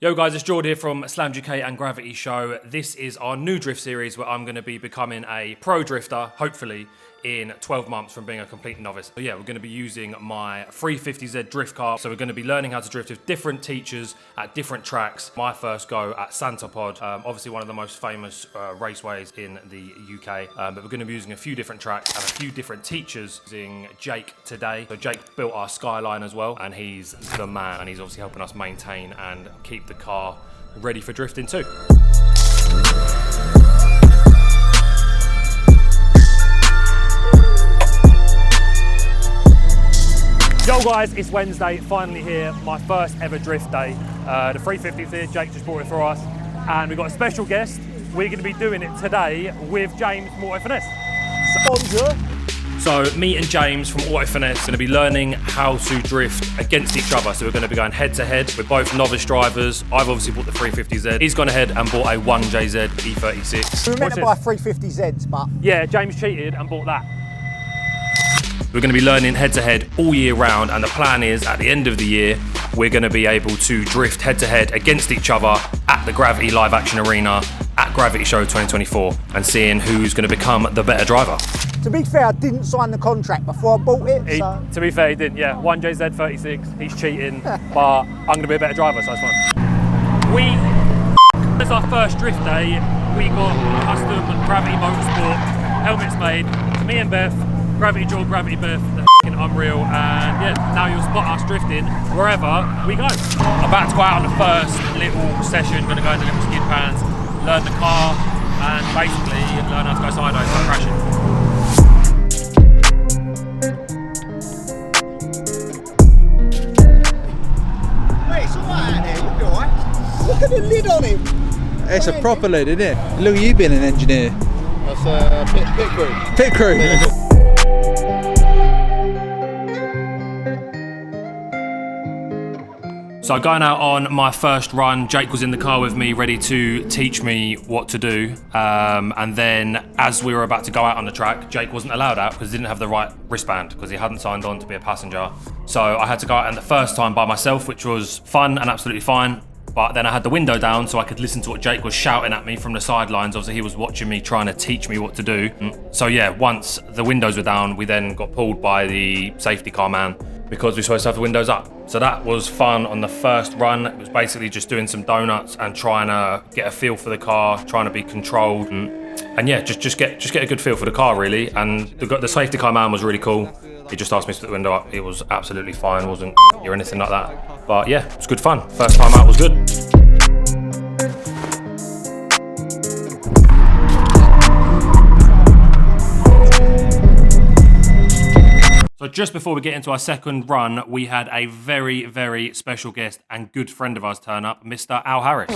Yo guys, it's Jordan here from Slam UK and Gravity Show. This is our new drift series where I'm going to be becoming a pro drifter, hopefully, in 12 months from being a complete novice. So yeah, we're going to be using my 350Z drift car. So we're going to be learning how to drift with different teachers at different tracks. My first go at Santa Pod, obviously one of the most famous raceways in the UK. But we're going to be using a few different tracks and a few different teachers. Using Jake today. So Jake built our Skyline as well, and he's the man. And he's obviously helping us maintain and keep the car ready for drifting too. Yo guys, it's Wednesday, finally here, my first ever drift day. The 350's here, Jake just brought it for us. And we've got a special guest. We're going to be doing it today with James from Auto Finesse. Sponsor. So me and James from Auto Finesse are going to be learning how to drift against each other. So we're going to be going head to head. We're both novice drivers. I've obviously bought the 350Z. He's gone ahead and bought a 1JZ E36. We were meant to buy 350Zs, but... Yeah, James cheated and bought that. We're going to be learning head to head all year round, and the plan is at the end of the year we're going to be able to drift head to head against each other at the Gravity Live Action Arena at Gravity Show 2024 and seeing who's going to become the better driver. To be fair, I didn't sign the contract before I bought it. To be fair, he didn't, yeah. 1JZ 36, he's cheating, but I'm going to be a better driver, so it's fun. It's our first drift day. We got custom Gravity Motorsport helmets made. Me and Beth. Gravity Jaw, Gravity Beth, they're f***ing unreal, and yeah, now you'll spot us drifting wherever we go. I'm about to go out on the first little session, gonna go in the little skid pans, learn the car, and basically learn how to go sideways without crashing. Wait, it's alright out there, you'll be alright. Look at the lid on him. It's a proper lid, isn't it? Look at you being an engineer. That's pit crew. Pit crew. So going out on my first run, Jake was in the car with me, ready to teach me what to do. And then as we were about to go out on the track, Jake wasn't allowed out because he didn't have the right wristband because he hadn't signed on to be a passenger. So I had to go out in the first time by myself, which was fun and absolutely fine. But then I had the window down so I could listen to what Jake was shouting at me from the sidelines. Obviously he was watching me, trying to teach me what to do. So yeah, once the windows were down, we then got pulled by the safety car man because we were supposed to have the windows up. So that was fun on the first run. It was basically just doing some donuts and trying to get a feel for the car, trying to be controlled. And yeah, just get a good feel for the car really. And the safety car man was really cool. He just asked me to put the window up. It was absolutely fine, wasn't or anything like that. But yeah, it was good fun. First time out was good. So just before we get into our second run, we had a very, very special guest and good friend of ours turn up, Mr. Al Harris.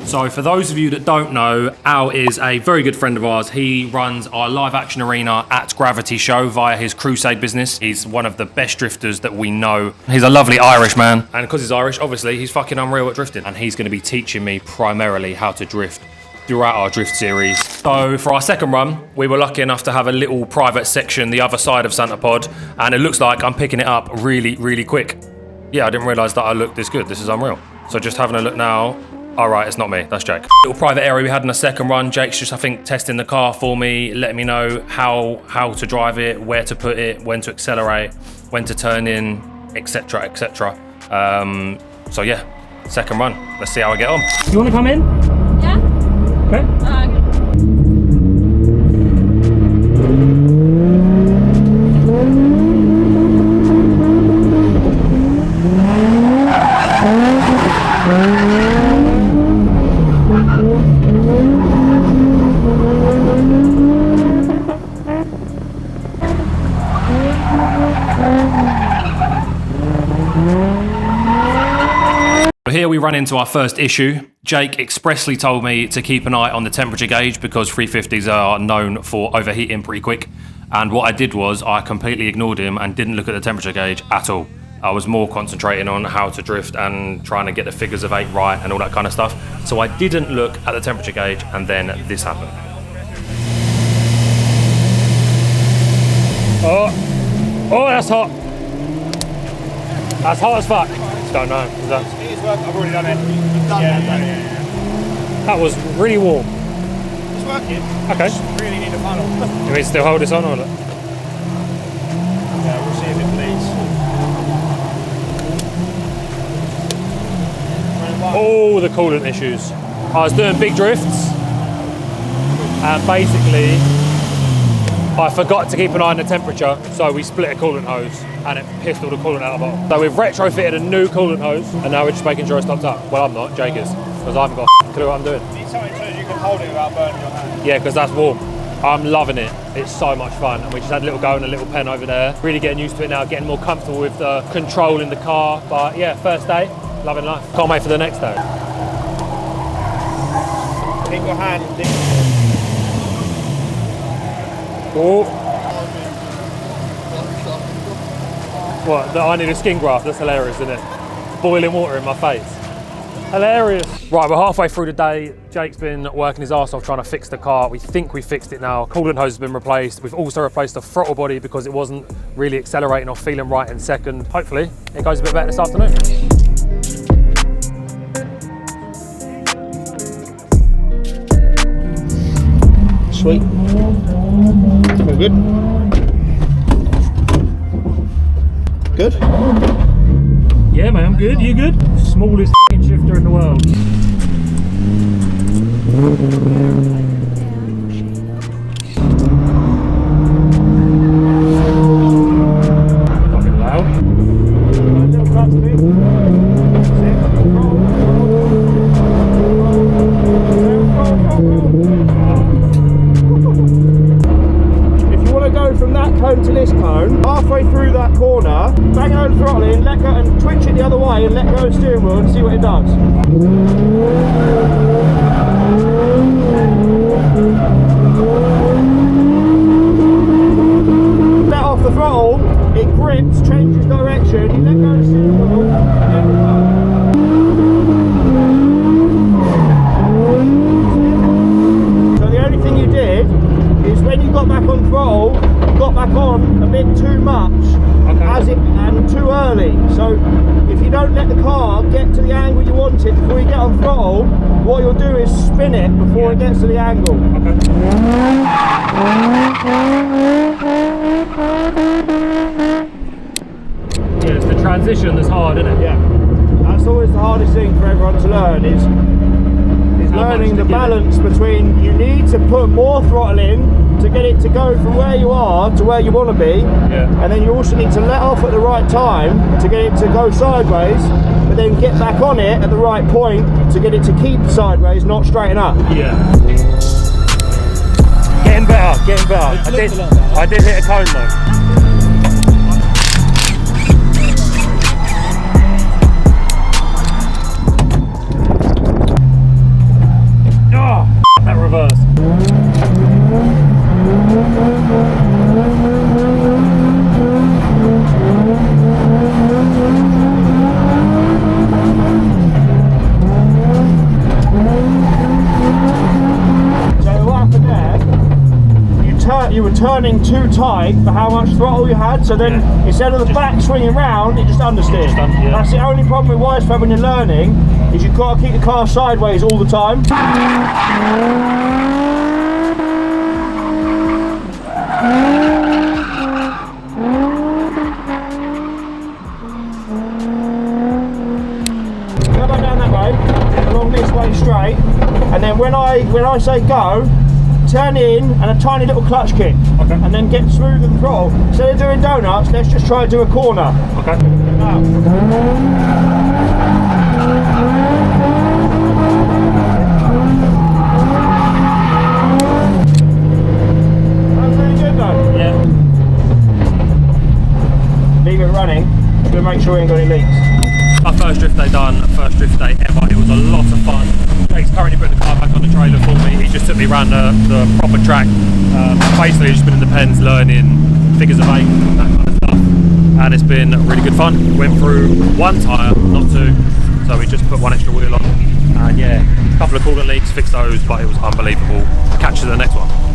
So for those of you that don't know, Al is a very good friend of ours. He runs our live action arena at Gravity Show via his Crusade business. He's one of the best drifters that we know. He's a lovely Irish man. And because he's Irish, obviously, he's fucking unreal at drifting. And he's going to be teaching me primarily how to drift throughout our drift series. So for our second run, we were lucky enough to have a little private section the other side of Santa Pod. And it looks like I'm picking it up really, really quick. Yeah, I didn't realise that I looked this good. This is unreal. So just having a look now. All right, it's not me, that's Jake. Little private area we had in the second run. Jake's just, I think, testing the car for me, letting me know how to drive it, where to put it, when to accelerate, when to turn in, etc., etc. So yeah, second run. Let's see how I get on. You want to come in? Yeah. Okay. Here we run into our first issue. Jake expressly told me to keep an eye on the temperature gauge because 350s are known for overheating pretty quick. And what I did was I completely ignored him and didn't look at the temperature gauge at all. I was more concentrating on how to drift and trying to get the figures of 8 right and all that kind of stuff. So I didn't look at the temperature gauge, and then this happened. Oh, that's hot. That's hot as fuck. Don't know. It is working. I've already done it. Yeah. That was really warm. It's working. Okay. Just really need a funnel. Can we still hold this on or not? Yeah, we'll see if it bleeds. All the coolant issues. I was doing big drifts, and basically I forgot to keep an eye on the temperature, so we split a coolant hose and it pissed all the coolant out of the bottom. So we've retrofitted a new coolant hose, and now we're just making sure it's topped up. Well, I'm not, Jake is, because I haven't got a clue what I'm doing. You need something so you can hold it without burning your hand. Yeah, because that's warm. I'm loving it. It's so much fun. And we just had a little go and a little pen over there. Really getting used to it now, getting more comfortable with the control in the car. But yeah, first day, loving life. Can't wait for the next day. Keep your hand deep. Oh. What? That I need a skin graft? That's hilarious, isn't it? Boiling water in my face. Hilarious. Right, we're halfway through the day. Jake's been working his arse off trying to fix the car. We think we fixed it now. Coolant hose has been replaced. We've also replaced the throttle body because it wasn't really accelerating or feeling right in second. Hopefully, it goes a bit better this afternoon. Sweet. All good? Good? Yeah, mate, I'm good. You good? Smallest shifter in the world. Fucking loud. If you want to go from that cone to this cone, halfway through that corner, bang out the throttle in, let go and twitch it the other way and let go of the steering wheel and see what it does. Let off the throttle, it grips, changes direction, you let go of the steering wheel, and then we go. So the only thing you did is when you got back on throttle, you got back on a bit too much. And too early. So if you don't let the car get to the angle you want it before you get on throttle, what you'll do is spin it before it gets to the angle. Yeah, it's the transition that's hard, isn't it? Yeah. That's always the hardest thing for everyone to learn is learning the balance between you need to put more throttle in to get it to go from where you are to where you want to be, and then you also need to let off at the right time to get it to go sideways, but then get back on it at the right point to get it to keep sideways, not straighten up. Yeah. Getting better, getting better. I did hit a cone though. That reverse. So what happened there, you were turning too tight for how much throttle you had, so then instead of the back swinging round, it just understeered. That's the only problem with widespread when you're learning, is you've got to keep the car sideways all the time. Go back down that way, along this way straight, and then when I say go, turn in and a tiny little clutch kick, and then get smooth with the throttle. Instead of doing donuts, let's just try to do a corner. Okay. Now. That's really good though. Yeah. Leave it running, to make sure we ain't got any leaks. Our first drift day done, first drift day ever. It was a lot of fun. Jake's currently putting the car back on the trailer for me. He just took me around the proper track. Basically just been in the pens learning figures of 8, that kind of stuff. And it's been really good fun. Went through one tyre, not two, so we just put one extra wheel on, and yeah, a couple of coolant leaks, fixed those, but it was unbelievable. Catch you in the next one.